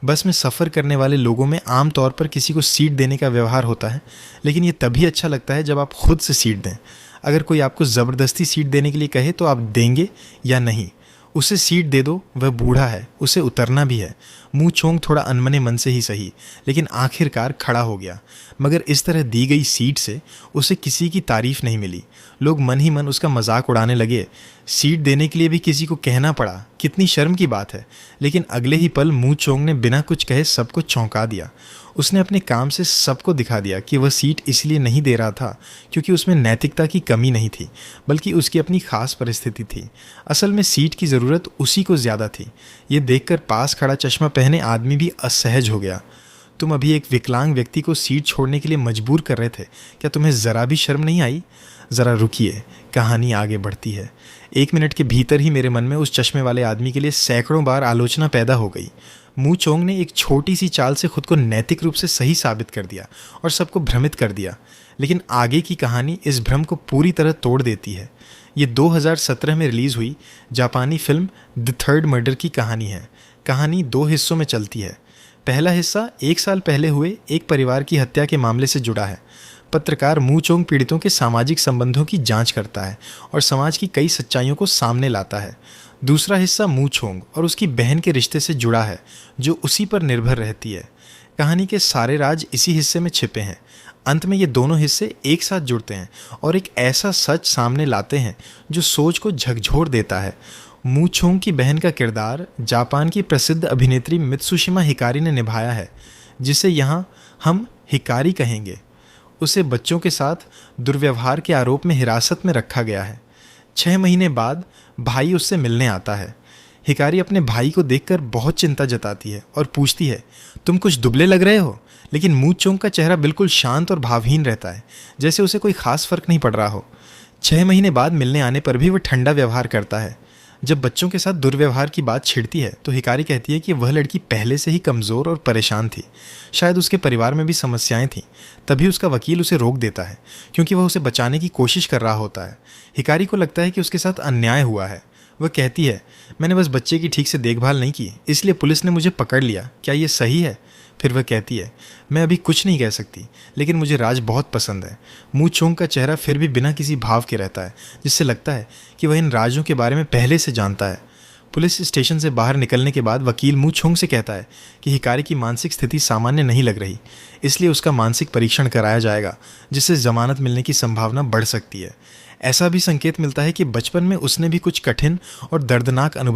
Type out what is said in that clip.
बस में सफ़र करने वाले लोगों में आम तौर पर किसी को सीट देने का व्यवहार होता है, लेकिन ये तभी अच्छा लगता है जब आप खुद से सीट दें। अगर कोई आपको ज़बरदस्ती सीट देने के लिए कहे तो आप देंगे या नहीं? उसे सीट दे दो, वह बूढ़ा है, उसे उतरना भी है। चोंग थोड़ा अनमने मन से ही सही, लेकिन आखिरकार खड़ा हो गया। मगर इस तरह दी गई सीट से उसे किसी की तारीफ नहीं मिली। लोग मन ही मन उसका मजाक उड़ाने लगे। सीट देने के लिए भी किसी को कहना पड़ा, कितनी शर्म की बात है। लेकिन अगले ही पल चोंग ने बिना कुछ कहे सबको चौंका दिया। उसने अपने काम से सबको दिखा दिया कि वह सीट इसलिए नहीं दे रहा था क्योंकि उसमें नैतिकता की कमी नहीं थी, बल्कि उसकी अपनी खास परिस्थिति थी। असल में सीट की ज़रूरत उसी को ज़्यादा थी। ये देखकर पास खड़ा चश्मा पहने आदमी भी असहज हो गया। तुम अभी एक विकलांग व्यक्ति को सीट छोड़ने के लिए मजबूर कर रहे थे, क्या तुम्हें ज़रा भी शर्म नहीं आई? ज़रा रुकिए, कहानी आगे बढ़ती है। 1 मिनट के भीतर ही मेरे मन में उस चश्मे वाले आदमी के लिए सैकड़ों बार आलोचना पैदा हो गई। चोंग ने एक छोटी सी चाल से खुद को नैतिक रूप से सही साबित कर दिया और सबको भ्रमित कर दिया। लेकिन आगे की कहानी इस भ्रम को पूरी तरह तोड़ देती है। ये 2017 में रिलीज़ हुई जापानी फिल्म द थर्ड मर्डर की कहानी है। कहानी 2 हिस्सों में चलती है। पहला हिस्सा 1 साल पहले हुए एक परिवार की हत्या के मामले से जुड़ा है। पत्रकार चोंग पीड़ितों के सामाजिक संबंधों की जांच करता है और समाज की कई सच्चाइयों को सामने लाता है। दूसरा हिस्सा चोंग और उसकी बहन के रिश्ते से जुड़ा है, जो उसी पर निर्भर रहती है। कहानी के सारे राज इसी हिस्से में छिपे हैं। अंत में ये दोनों हिस्से एक साथ जुड़ते हैं और एक ऐसा सच सामने लाते हैं जो सोच को झकझोर देता है। चोंग की बहन का किरदार जापान की प्रसिद्ध अभिनेत्री मित्सुशिमा हिकारी ने निभाया है, जिसे यहाँ हम हिकारी कहेंगे। उसे बच्चों के साथ दुर्व्यवहार के आरोप में हिरासत में रखा गया है। 6 महीने बाद भाई उससे मिलने आता है। हिकारी अपने भाई को देखकर बहुत चिंता जताती है और पूछती है, तुम कुछ दुबले लग रहे हो? लेकिन चोंग का चेहरा बिल्कुल शांत और भावहीन रहता है, जैसे उसे कोई खास फर्क नहीं पड़ रहा हो। 6 महीने बाद मिलने आने पर भी वह ठंडा व्यवहार करता है। जब बच्चों के साथ दुर्व्यवहार की बात छिड़ती है तो हिकारी कहती है कि वह लड़की पहले से ही कमज़ोर और परेशान थी। शायद उसके परिवार में भी समस्याएं थीं। तभी उसका वकील उसे रोक देता है क्योंकि वह उसे बचाने की कोशिश कर रहा होता है। हिकारी को लगता है कि उसके साथ अन्याय हुआ है। वह कहती है, मैंने बस बच्चे की ठीक से देखभाल नहीं की, इसलिए पुलिस ने मुझे पकड़ लिया। क्या ये सही है? फिर वह कहती है, मैं अभी कुछ नहीं कह सकती, लेकिन मुझे राज बहुत पसंद है। चोंग का चेहरा फिर भी बिना किसी भाव के रहता है, जिससे लगता है कि वह इन राजों के बारे में पहले से जानता है। पुलिस स्टेशन से बाहर निकलने के बाद वकील चोंग से कहता है कि हिकारी की मानसिक स्थिति सामान्य नहीं लग रही, इसलिए उसका मानसिक परीक्षण कराया जाएगा, जिससे जमानत मिलने की संभावना बढ़ सकती है। ऐसा भी संकेत मिलता है कि बचपन में उसने भी कुछ कठिन और दर्दनाक अनुभव